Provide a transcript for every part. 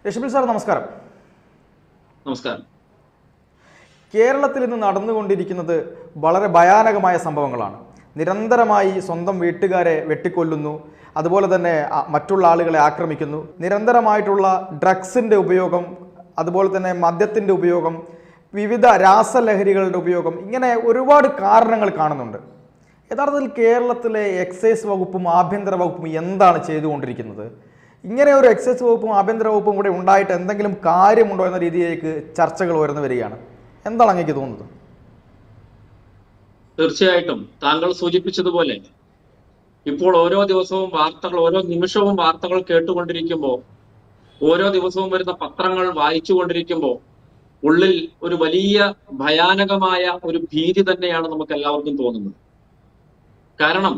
Rashmi sir നമസ്കാരം. നമസ്കാരം. കേരളത്തിൽ ഇന്ന് നടന്നുകൊണ്ടിരിക്കുന്നത് വളരെ ഭയാനകമായ സംഭവങ്ങളാണ്. നിരന്തരമായി സ്വന്തം വീട്ടുകാരെ വെട്ടിക്കൊല്ലുന്നു, അതുപോലെ തന്നെ മറ്റുള്ള ആളുകളെ ആക്രമിക്കുന്നു. നിരന്തരമായിട്ടുള്ള ഡ്രഗ്സിൻ്റെ ഉപയോഗം, അതുപോലെ തന്നെ മദ്യത്തിൻ്റെ ഉപയോഗം, വിവിധ രാസലഹരികളുടെ ഉപയോഗം, ഇങ്ങനെ ഒരുപാട് കാരണങ്ങൾ കാണുന്നുണ്ട്. യഥാർത്ഥത്തിൽ കേരളത്തിലെ എക്സൈസ് വകുപ്പും ആഭ്യന്തര വകുപ്പും എന്താണ് ചെയ്തുകൊണ്ടിരിക്കുന്നത്? ഇങ്ങനെ ഒരു എക്സൈസ് വകുപ്പും ആഭ്യന്തര വകുപ്പും കൂടെ ഉണ്ടായിട്ട് എന്തെങ്കിലും കാര്യമുണ്ടോ എന്ന രീതിയിലേക്ക് ചർച്ചകൾ ഉയർന്നു വരികയാണ്. എന്താണ് അങ്ങേക്ക് തോന്നുന്നത്? തീർച്ചയായിട്ടും താങ്കൾ സൂചിപ്പിച്ചതുപോലെ ഇപ്പോൾ ഓരോ ദിവസവും വാർത്തകൾ, ഓരോ നിമിഷവും വാർത്തകൾ കേട്ടുകൊണ്ടിരിക്കുമ്പോൾ, ഓരോ ദിവസവും വരുന്ന പത്രങ്ങൾ വായിച്ചുകൊണ്ടിരിക്കുമ്പോൾ ഉള്ളിൽ ഒരു വലിയ ഭയാനകമായ ഒരു ഭീതി തന്നെയാണ് നമുക്ക് എല്ലാവർക്കും തോന്നുന്നത്. കാരണം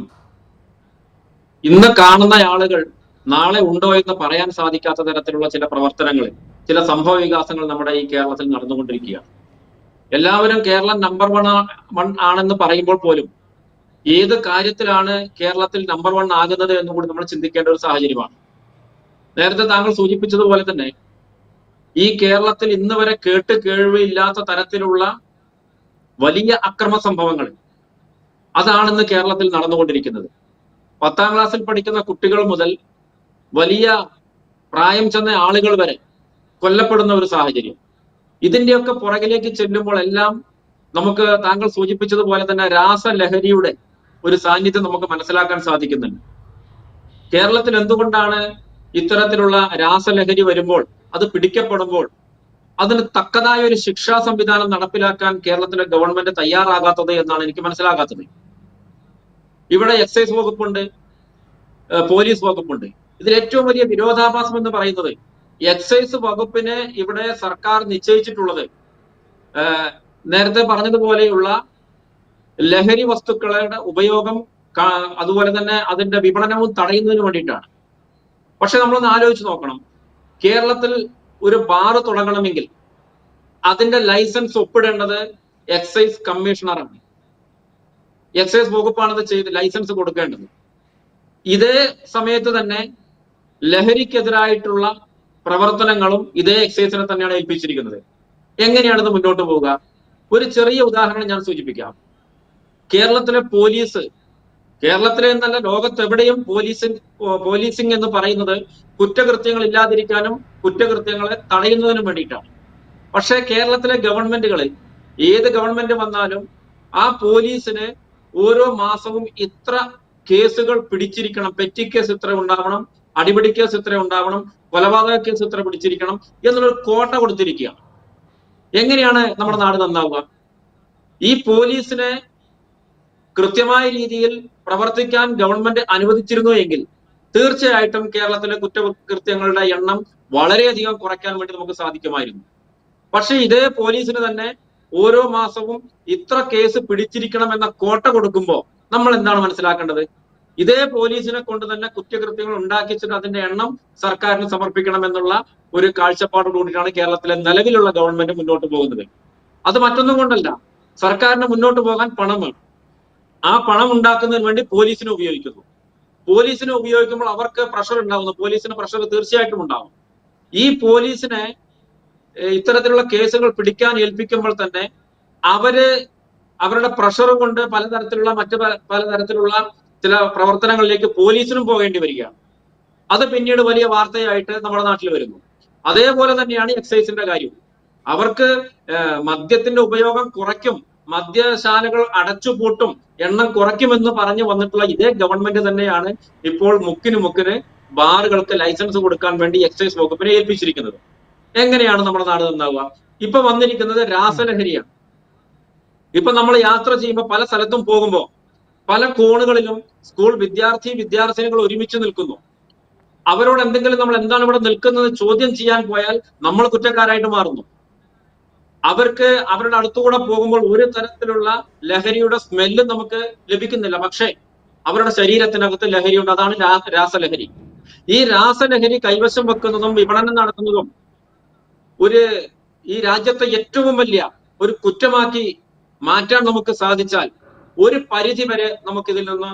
ഇന്ന് കാണുന്ന ആളുകൾ നാളെ ഉണ്ടോ എന്ന് പറയാൻ സാധിക്കാത്ത തരത്തിലുള്ള ചില പ്രവർത്തനങ്ങൾ, ചില സംഭവ വികാസങ്ങൾ നമ്മുടെ ഈ കേരളത്തിൽ നടന്നുകൊണ്ടിരിക്കുകയാണ്. എല്ലാവരും കേരളം നമ്പർ 1 ആണെന്ന് പറയുമ്പോൾ പോലും ഏത് കാര്യത്തിലാണ് കേരളത്തിൽ നമ്പർ 1 ആകുന്നത് എന്ന് കൂടി നമ്മൾ ചിന്തിക്കേണ്ട ഒരു സാഹചര്യമാണ്. നേരത്തെ താങ്കൾ സൂചിപ്പിച്ചതുപോലെ തന്നെ ഈ കേരളത്തിൽ ഇന്ന് വരെ കേട്ട് കേൾവിയില്ലാത്ത തരത്തിലുള്ള വലിയ അക്രമ സംഭവങ്ങൾ അതാണ് ഇന്ന് കേരളത്തിൽ നടന്നുകൊണ്ടിരിക്കുന്നത്. 10ാം ക്ലാസ്സിൽ പഠിക്കുന്ന കുട്ടികൾ മുതൽ വലിയ പ്രായം ചെന്ന ആളുകൾ വരെ കൊല്ലപ്പെടുന്ന ഒരു സാഹചര്യം. ഇതിന്റെയൊക്കെ പുറകിലേക്ക് ചെല്ലുമ്പോൾ എല്ലാം നമുക്ക് താങ്കൾ സൂചിപ്പിച്ചതുപോലെ തന്നെ രാസലഹരിയുടെ ഒരു സാന്നിധ്യം നമുക്ക് മനസ്സിലാക്കാൻ സാധിക്കുന്നുണ്ട്. കേരളത്തിൽ എന്തുകൊണ്ടാണ് ഇത്തരത്തിലുള്ള രാസലഹരി വരുമ്പോൾ, അത് പിടിക്കപ്പെടുമ്പോൾ അതിന് തക്കതായ ഒരു ശിക്ഷാ സംവിധാനം നടപ്പിലാക്കാൻ കേരളത്തിലെ ഗവൺമെന്റ് തയ്യാറാകാത്തത് എന്നാണ് എനിക്ക് മനസ്സിലാകാത്തത്. ഇവിടെ എക്സൈസ് വകുപ്പുണ്ട്, പോലീസ് വകുപ്പുണ്ട്. ഇതിൽ ഏറ്റവും വലിയ വിരോധാഭാസം എന്ന് പറയുന്നത് എക്സൈസ് വകുപ്പിന് ഇവിടെ സർക്കാർ നിശ്ചയിച്ചിട്ടുള്ളത് നേരത്തെ പറഞ്ഞതുപോലെയുള്ള ലഹരി വസ്തുക്കളുടെ ഉപയോഗം, അതുപോലെ തന്നെ അതിന്റെ വിപണനവും തടയുന്നതിന് വേണ്ടിയിട്ടാണ്. പക്ഷെ നമ്മളൊന്ന് ആലോചിച്ച് നോക്കണം, കേരളത്തിൽ ഒരു ബാറ് തുടങ്ങണമെങ്കിൽ അതിന്റെ ലൈസൻസ് ഒപ്പിടേണ്ടത് എക്സൈസ് കമ്മീഷണറാണ്. എക്സൈസ് വകുപ്പാണ് അത് ചെയ്ത് ലൈസൻസ് കൊടുക്കേണ്ടത്. ഇതേ സമയത്ത് തന്നെ ലഹരിക്കെതിരായിട്ടുള്ള പ്രവർത്തനങ്ങളും ഇതേ എക്സൈസിനെ തന്നെയാണ് ഏൽപ്പിച്ചിരിക്കുന്നത്. എങ്ങനെയാണിത് മുന്നോട്ട് പോവുക? ഒരു ചെറിയ ഉദാഹരണം ഞാൻ സൂചിപ്പിക്കാം. കേരളത്തിലെ പോലീസ്, കേരളത്തിലെ എന്നല്ല ലോകത്തെവിടെയും പോലീസിംഗ് എന്ന് പറയുന്നത് കുറ്റകൃത്യങ്ങൾ ഇല്ലാതിരിക്കാനും കുറ്റകൃത്യങ്ങളെ തടയുന്നതിനും വേണ്ടിയിട്ടാണ്. പക്ഷേ കേരളത്തിലെ ഗവൺമെന്റുകളിൽ ഏത് ഗവൺമെന്റ് വന്നാലും ആ പോലീസിന് ഓരോ മാസവും ഇത്ര കേസുകൾ പിടിച്ചിരിക്കണം, പെറ്റി കേസ് ഇത്ര ഉണ്ടാവണം, അടിപിടി കേസ് ഇത്ര ഉണ്ടാവണം, കൊലപാതക കേസ് ഇത്ര പിടിച്ചിരിക്കണം എന്നുള്ളൊരു കോട്ട കൊടുത്തിരിക്കുകയാണ്. എങ്ങനെയാണ് നമ്മുടെ നാട് നന്നാവുക? ഈ പോലീസിനെ കൃത്യമായ രീതിയിൽ പ്രവർത്തിക്കാൻ ഗവൺമെന്റ് അനുവദിച്ചിരുന്നു എങ്കിൽ തീർച്ചയായിട്ടും കേരളത്തിലെ കുറ്റകൃത്യങ്ങളുടെ എണ്ണം വളരെയധികം കുറയ്ക്കാൻ വേണ്ടി നമുക്ക് സാധിക്കുമായിരുന്നു. പക്ഷെ ഇതേ പോലീസിന് തന്നെ ഓരോ മാസവും ഇത്ര കേസ് പിടിച്ചിരിക്കണം എന്ന കോട്ട കൊടുക്കുമ്പോൾ നമ്മൾ എന്താണ് മനസ്സിലാക്കേണ്ടത്? ഇതേ പോലീസിനെ കൊണ്ട് തന്നെ കുറ്റകൃത്യങ്ങൾ ഉണ്ടാക്കിച്ചിട്ട് അതിന്റെ എണ്ണം സർക്കാരിന് സമർപ്പിക്കണം എന്നുള്ള ഒരു കാഴ്ചപ്പാടോട് കൂടിയിട്ടാണ് കേരളത്തിലെ നിലവിലുള്ള ഗവൺമെന്റ് മുന്നോട്ട് പോകുന്നത്. അത് മറ്റൊന്നും കൊണ്ടല്ല, സർക്കാരിന് മുന്നോട്ട് പോകാൻ പണം വേണം. ആ പണം ഉണ്ടാക്കുന്നതിന് വേണ്ടി പോലീസിനെ ഉപയോഗിക്കുന്നു. പോലീസിനെ ഉപയോഗിക്കുമ്പോൾ അവർക്ക് പ്രഷർ ഉണ്ടാവുന്നു. പോലീസിന് പ്രഷർ തീർച്ചയായിട്ടും ഉണ്ടാവും. ഈ പോലീസിനെ ഇത്തരത്തിലുള്ള കേസുകൾ പിടിക്കാൻ ഏൽപ്പിക്കുമ്പോൾ തന്നെ അവരുടെ പ്രഷർ കൊണ്ട് പലതരത്തിലുള്ള ചില പ്രവർത്തനങ്ങളിലേക്ക് പോലീസിനും പോകേണ്ടി വരികയാണ്. അത് പിന്നീട് വലിയ വാർത്തയായിട്ട് നമ്മുടെ നാട്ടിൽ വരുന്നു. അതേപോലെ തന്നെയാണ് എക്സൈസിന്റെ കാര്യം. അവർക്ക് മദ്യത്തിന്റെ ഉപയോഗം കുറയ്ക്കും, മദ്യശാലകൾ അടച്ചുപൂട്ടും, എണ്ണം കുറയ്ക്കുമെന്ന് പറഞ്ഞു വന്നിട്ടുള്ള ഇതേ ഗവൺമെന്റ് തന്നെയാണ് ഇപ്പോൾ മുക്കിന് ബാറുകൾക്ക് ലൈസൻസ് കൊടുക്കാൻ വേണ്ടി എക്സൈസ് വകുപ്പിനെ ഏൽപ്പിച്ചിരിക്കുന്നത്. എങ്ങനെയാണ് നമ്മുടെ നാട് നന്നാവുക? ഇപ്പൊ വന്നിരിക്കുന്നത് രാസലഹരിയാണ്. ഇപ്പൊ നമ്മൾ യാത്ര ചെയ്യുമ്പോൾ പല സ്ഥലത്തും പോകുമ്പോൾ പല കോണുകളിലും സ്കൂൾ വിദ്യാർത്ഥിനികൾ ഒരുമിച്ച് നിൽക്കുന്നു. അവരോട് എന്തെങ്കിലും നമ്മൾ എന്താണ് ഇവിടെ നിൽക്കുന്നത് ചോദ്യം ചെയ്യാൻ പോയാൽ നമ്മൾ കുറ്റക്കാരായിട്ട് മാറുന്നു. അവർക്ക് അവരുടെ അടുത്തുകൂടെ പോകുമ്പോൾ ഒരു തരത്തിലുള്ള ലഹരിയുടെ സ്മെല്ല് നമുക്ക് ലഭിക്കുന്നില്ല. പക്ഷേ അവരുടെ ശരീരത്തിനകത്ത് ലഹരിയുണ്ട്. അതാണ് രാസലഹരി. ഈ രാസലഹരി കൈവശം വെക്കുന്നതും വിപണനം നടത്തുന്നതും ഈ രാജ്യത്തെ ഏറ്റവും വലിയ ഒരു കുറ്റമാക്കി മാറ്റാൻ നമുക്ക് സാധിച്ചാൽ ഒരു പരിധി വരെ നമുക്ക് ഇതിൽ നിന്ന്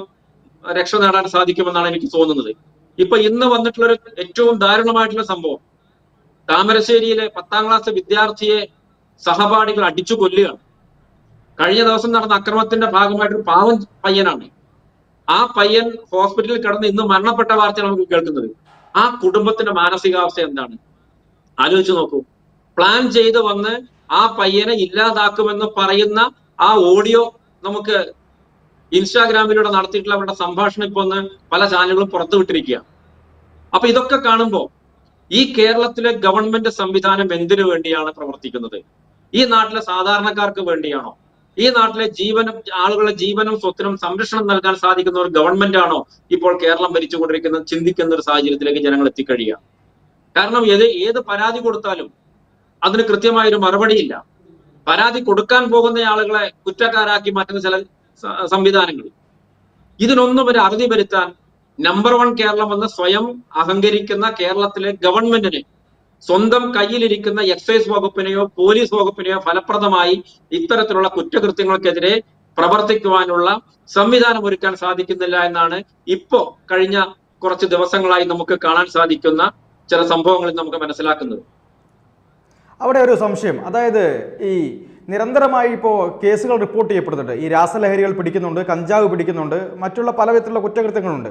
രക്ഷ നേടാൻ സാധിക്കുമെന്നാണ് എനിക്ക് തോന്നുന്നത്. ഇപ്പൊ ഇന്ന് വന്നിട്ടുള്ള ഒരു ഏറ്റവും ദാരുണമായിട്ടുള്ള സംഭവം, താമരശ്ശേരിയിലെ 10ാം ക്ലാസ് വിദ്യാർത്ഥിയെ സഹപാഠികൾ അടിച്ചു കൊല്ലുകയാണ്. കഴിഞ്ഞ ദിവസം നടന്ന അക്രമത്തിന്റെ ഭാഗമായിട്ട് ഒരു പാവം പയ്യനാണ്. ആ പയ്യൻ ഹോസ്പിറ്റലിൽ കിടന്ന് ഇന്ന് മരണപ്പെട്ട വാർത്തയാണ് നമുക്ക് കേൾക്കുന്നത്. ആ കുടുംബത്തിന്റെ മാനസികാവസ്ഥ എന്താണ് ആലോചിച്ച് നോക്കൂ. പ്ലാൻ ചെയ്ത് വന്ന് ആ പയ്യനെ ഇല്ലാതാക്കുമെന്ന് പറയുന്ന ആ ഓഡിയോ നമുക്ക് ഇൻസ്റ്റാഗ്രാമിലൂടെ നടത്തിയിട്ടുള്ള അവരുടെ സംഭാഷണം ഇപ്പൊ ഒന്ന് പല ചാനലുകളും പുറത്തുവിട്ടിരിക്കുക. അപ്പൊ ഇതൊക്കെ കാണുമ്പോൾ ഈ കേരളത്തിലെ ഗവൺമെന്റ് സംവിധാനം എന്തിനു വേണ്ടിയാണ് പ്രവർത്തിക്കുന്നത്? ഈ നാട്ടിലെ സാധാരണക്കാർക്ക് വേണ്ടിയാണോ? ഈ നാട്ടിലെ ആളുകളുടെ ജീവനും സ്വത്തിനും സംരക്ഷണം നൽകാൻ സാധിക്കുന്ന ഒരു ഗവൺമെന്റ് ആണോ ഇപ്പോൾ കേരളം ഭരിച്ചുകൊണ്ടിരിക്കുന്നത്? ചിന്തിക്കുന്ന ഒരു സാഹചര്യത്തിലേക്ക് ജനങ്ങൾ എത്തിക്കഴിയുക. കാരണം ഏത് പരാതി കൊടുത്താലും അതിന് കൃത്യമായൊരു മറുപടിയില്ല. പരാതി കൊടുക്കാൻ പോകുന്ന ആളുകളെ കുറ്റക്കാരാക്കി മാറ്റുന്ന ചില സംവിധാനങ്ങൾ. ഇതിനൊന്നും ഒരു അറുതി വരുത്താൻ നമ്പർ 1 കേരളം എന്ന് സ്വയം അഹങ്കരിക്കുന്ന കേരളത്തിലെ ഗവൺമെന്റിന് സ്വന്തം കയ്യിലിരിക്കുന്ന എക്സൈസ് വകുപ്പിനെയോ പോലീസ് വകുപ്പിനെയോ ഫലപ്രദമായി ഇത്തരത്തിലുള്ള കുറ്റകൃത്യങ്ങൾക്കെതിരെ പ്രവർത്തിക്കുവാനുള്ള സംവിധാനം ഒരുക്കാൻ സാധിക്കുന്നില്ല എന്നാണ് ഇപ്പോ കഴിഞ്ഞ കുറച്ച് ദിവസങ്ങളായി നമുക്ക് കാണാൻ സാധിക്കുന്ന ചില സംഭവങ്ങളിൽ നമുക്ക് മനസ്സിലാക്കുന്നത്. അവിടെ ഒരു സംശയം, അതായത് ഈ നിരന്തരമായി ഇപ്പോൾ കേസുകൾ റിപ്പോർട്ട് ചെയ്യപ്പെടുന്നുണ്ട്. ഈ രാസലഹരികൾ പിടിക്കുന്നുണ്ട്, കഞ്ചാവ് പിടിക്കുന്നുണ്ട്, മറ്റുള്ള പല വിധത്തിലുള്ള കുറ്റകൃത്യങ്ങളുണ്ട്.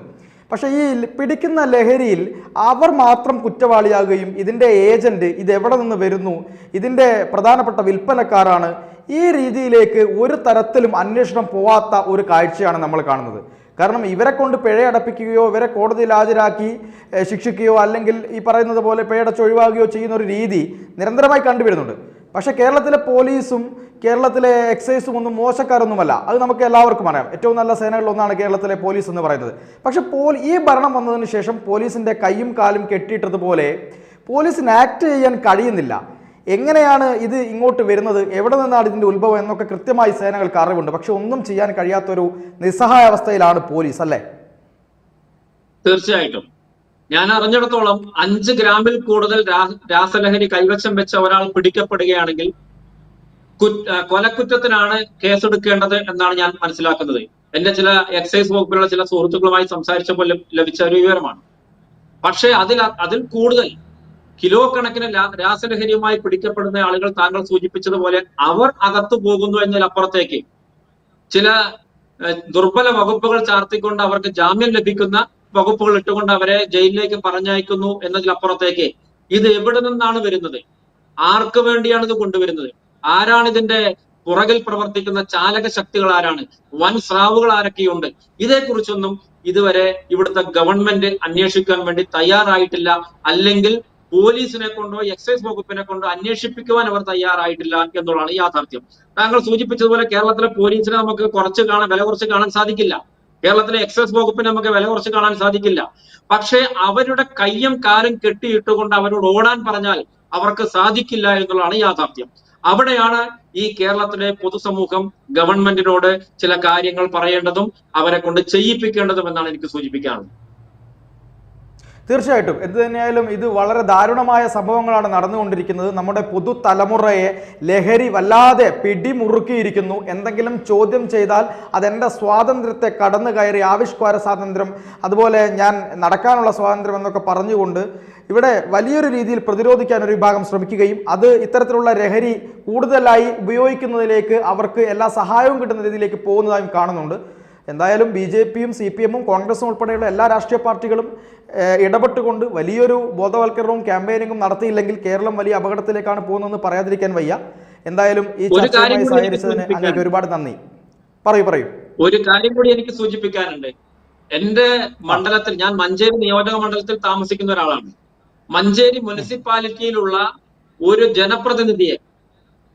പക്ഷേ ഈ പിടിക്കുന്ന ലഹരിയിൽ അവർ മാത്രം കുറ്റവാളിയാകുകയും ഇതിൻ്റെ ഏജന്റ് ഇതെവിടെ നിന്ന് വരുന്നു, ഇതിൻ്റെ പ്രധാനപ്പെട്ട വിൽപ്പനക്കാരാണ്, ഈ രീതിയിലേക്ക് ഒരു തരത്തിലും അന്വേഷണം പോവാത്ത ഒരു കാഴ്ചയാണ് നമ്മൾ കാണുന്നത്. കാരണം ഇവരെ കൊണ്ട് പിഴയടപ്പിക്കുകയോ ഇവരെ കോടതിയിൽ ഹാജരാക്കി ശിക്ഷിക്കുകയോ അല്ലെങ്കിൽ ഈ പറയുന്നത് പോലെ പിഴയടച്ചൊഴിവാക്കുകയോ ചെയ്യുന്ന ഒരു രീതി നിരന്തരമായി കണ്ടുവരുന്നുണ്ട്. പക്ഷേ കേരളത്തിലെ പോലീസും കേരളത്തിലെ എക്സൈസും ഒന്നും മോശക്കാരൊന്നുമല്ല, അത് നമുക്ക് എല്ലാവർക്കും അറിയാം. ഏറ്റവും നല്ല സേനകളിലൊന്നാണ് കേരളത്തിലെ പോലീസ് എന്ന് പറയുന്നത്. പക്ഷേ ഈ ഭരണം വന്നതിന് ശേഷം പോലീസിൻ്റെ കൈയും കാലും കെട്ടിയിട്ടതുപോലെ പോലീസിന് ആക്ട് ചെയ്യാൻ കഴിയുന്നില്ല. എങ്ങനെയാണ് ഇത് ഇങ്ങോട്ട് വരുന്നത്, എവിടെ നിന്നാണ് ഇതിൻ്റെ ഉത്ഭവം എന്നൊക്കെ കൃത്യമായി സേനകൾക്ക് അറിവുണ്ട്. പക്ഷെ ഒന്നും ചെയ്യാൻ കഴിയാത്തൊരു നിസ്സഹായ അവസ്ഥയിലാണ് പോലീസ്, അല്ലേ? തീർച്ചയായിട്ടും. ഞാൻ അറിഞ്ഞിടത്തോളം 5 ഗ്രാമിൽ കൂടുതൽ രാസലഹരി കൈവശം വെച്ച ഒരാൾ പിടിക്കപ്പെടുകയാണെങ്കിൽ കൊലക്കുറ്റത്തിനാണ് കേസെടുക്കേണ്ടത് എന്നാണ് ഞാൻ മനസ്സിലാക്കുന്നത്. എന്റെ ചില എക്സൈസ് വകുപ്പിലുള്ള ചില സുഹൃത്തുക്കളുമായി സംസാരിച്ചപ്പോൾ ലഭിച്ച ഒരു വിവരമാണ്. പക്ഷേ അതിൽ കൂടുതൽ കിലോ കണക്കിന് രാസലഹരിയുമായി പിടിക്കപ്പെടുന്ന ആളുകൾ താങ്കൾ സൂചിപ്പിച്ചതുപോലെ അവർ അകത്തു പോകുന്നു എന്നതിലപ്പുറത്തേക്ക് ചില ദുർബല വകുപ്പുകൾ ചാർത്തിക്കൊണ്ട് അവർക്ക് ജാമ്യം ലഭിക്കുന്ന വകുപ്പുകൾ ഇട്ടുകൊണ്ട് അവരെ ജയിലിലേക്ക് പറഞ്ഞയക്കുന്നു എന്നതിലപ്പുറത്തേക്ക് ഇത് എവിടെ നിന്നാണ് വരുന്നത്, ആർക്ക് വേണ്ടിയാണ് ഇത് കൊണ്ടുവരുന്നത്, ആരാണ് ഇതിന്റെ പുറകിൽ പ്രവർത്തിക്കുന്ന ചാലക ശക്തികൾ ആരാണ്, വൻ സ്രാവുകൾ ആരൊക്കെയുണ്ട്, ഇതേക്കുറിച്ചൊന്നും ഇതുവരെ ഇവിടുത്തെ ഗവൺമെന്റ് അന്വേഷിക്കാൻ വേണ്ടി തയ്യാറായിട്ടില്ല. അല്ലെങ്കിൽ പോലീസിനെ കൊണ്ടോ എക്സൈസ് വകുപ്പിനെ കൊണ്ടോ അന്വേഷിപ്പിക്കുവാൻ അവർ തയ്യാറായിട്ടില്ല എന്നുള്ളതാണ് യാഥാർത്ഥ്യം. താങ്കൾ സൂചിപ്പിച്ചതുപോലെ കേരളത്തിലെ പോലീസിനെ നമുക്ക് വില കുറച്ച് കാണാൻ സാധിക്കില്ല. കേരളത്തിലെ എക്സൈസ് വകുപ്പിനെ നമുക്ക് വില കുറച്ച് കാണാൻ സാധിക്കില്ല. പക്ഷേ അവരുടെ കയ്യും കാലും കെട്ടിയിട്ടുകൊണ്ട് അവരോട് ഓടാൻ പറഞ്ഞാൽ അവർക്ക് സാധിക്കില്ല എന്നുള്ളതാണ് യാഥാർത്ഥ്യം. അവിടെയാണ് ഈ കേരളത്തിലെ പൊതുസമൂഹം ഗവൺമെന്റിനോട് ചില കാര്യങ്ങൾ പറയേണ്ടതും അവരെ കൊണ്ട് ചെയ്യിപ്പിക്കേണ്ടതും എന്നാണ് എനിക്ക് സൂചിപ്പിക്കാനുള്ളത്. തീർച്ചയായിട്ടും എന്ത് തന്നെയായാലും ഇത് വളരെ ദാരുണമായ സംഭവങ്ങളാണ് നടന്നുകൊണ്ടിരിക്കുന്നത്. നമ്മുടെ പുതുതലമുറയെ ലഹരി വല്ലാതെ പിടിമുറുക്കിയിരിക്കുന്നു. എന്തെങ്കിലും ചോദ്യം ചെയ്താൽ അതെൻ്റെ സ്വാതന്ത്ര്യത്തെ കടന്നു കയറി ആവിഷ്കാര സ്വാതന്ത്ര്യം, അതുപോലെ ഞാൻ നടക്കാനുള്ള സ്വാതന്ത്ര്യം എന്നൊക്കെ പറഞ്ഞുകൊണ്ട് ഇവിടെ വലിയൊരു രീതിയിൽ പ്രതിരോധിക്കാൻ ഒരു വിഭാഗം ശ്രമിക്കുകയും അത് ഇത്തരത്തിലുള്ള ലഹരി കൂടുതലായി ഉപയോഗിക്കുന്നതിലേക്ക് അവർക്ക് എല്ലാ സഹായവും കിട്ടുന്ന രീതിയിലേക്ക് പോകുന്നതായും കാണുന്നുണ്ട്. എന്തായാലും BJPയും CPMും കോൺഗ്രസും ഉൾപ്പെടെയുള്ള എല്ലാ രാഷ്ട്രീയ പാർട്ടികളും ഇടപെട്ടുകൊണ്ട് വലിയൊരു ബോധവൽക്കരണവും ക്യാമ്പയിനിങ്ങും നടത്തിയില്ലെങ്കിൽ കേരളം വലിയ അപകടത്തിലേക്കാണ് പോകുന്നതെന്ന് പറയാതിരിക്കാൻ വയ്യ. എന്തായാലും ഈ ചർച്ചയുമായി സഹകരിച്ചതിന് അങ്ങേക്ക് ഒരുപാട് നന്ദി. പറയൂ. ഒരു കാര്യം കൂടി എനിക്ക് സൂചിപ്പിക്കാനുണ്ട്. എന്റെ മണ്ഡലത്തിൽ, ഞാൻ മഞ്ചേരി നിയോജക മണ്ഡലത്തിൽ താമസിക്കുന്ന ഒരാളാണ്. മഞ്ചേരി മുനിസിപ്പാലിറ്റിയിലുള്ള ഒരു ജനപ്രതിനിധിയെ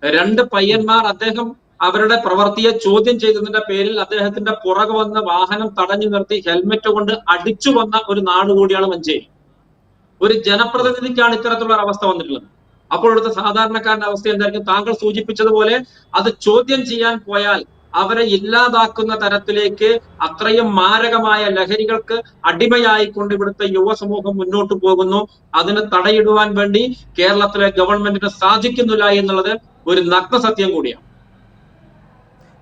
2 പയ്യന്മാർ അദ്ദേഹം അവരുടെ പ്രവൃത്തിയെ ചോദ്യം ചെയ്തതിന്റെ പേരിൽ അദ്ദേഹത്തിന്റെ പുറകെ വന്ന വാഹനം തടഞ്ഞു നിർത്തി ഹെൽമെറ്റ് കൊണ്ട് അടിച്ചു വന്ന ഒരു നാട് കൂടിയാണ് മഞ്ചേരി. ഒരു ജനപ്രതിനിധിക്കാണ് ഇത്തരത്തിലുള്ള അവസ്ഥ വന്നിട്ടുള്ളത്. അപ്പോൾ ഇവിടുത്തെ സാധാരണക്കാരന്റെ അവസ്ഥ എന്തായിരിക്കും? താങ്കൾ സൂചിപ്പിച്ചതുപോലെ അത് ചോദ്യം ചെയ്യാൻ പോയാൽ അവരെ ഇല്ലാതാക്കുന്ന തരത്തിലേക്ക് അത്രയും മാരകമായ ലഹരികൾക്ക് അടിമയായിക്കൊണ്ട് ഇവിടുത്തെ യുവസമൂഹം മുന്നോട്ട് പോകുന്നു. അതിന് തടയിടുവാൻ വേണ്ടി കേരളത്തിലെ ഗവൺമെന്റിന് സാധിക്കുന്നില്ല എന്നുള്ളത് ഒരു നഗ്നസത്യം കൂടിയാണ്.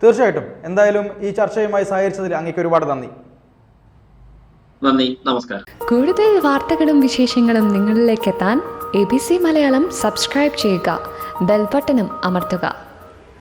തീർച്ചയായിട്ടും. എന്തായാലും ഈ ചർച്ചയുമായി സഹകരിച്ചതിൽ അങ്ങേക്ക് ഒരുപാട് നന്ദി. നമസ്കാരം. കൂടുതൽ വാർത്തകളും വിശേഷങ്ങളും നിങ്ങളിലേക്ക് എത്താൻ ABC മലയാളം സബ്സ്ക്രൈബ് ചെയ്യുക, ബെൽബട്ടനും അമർത്തുക.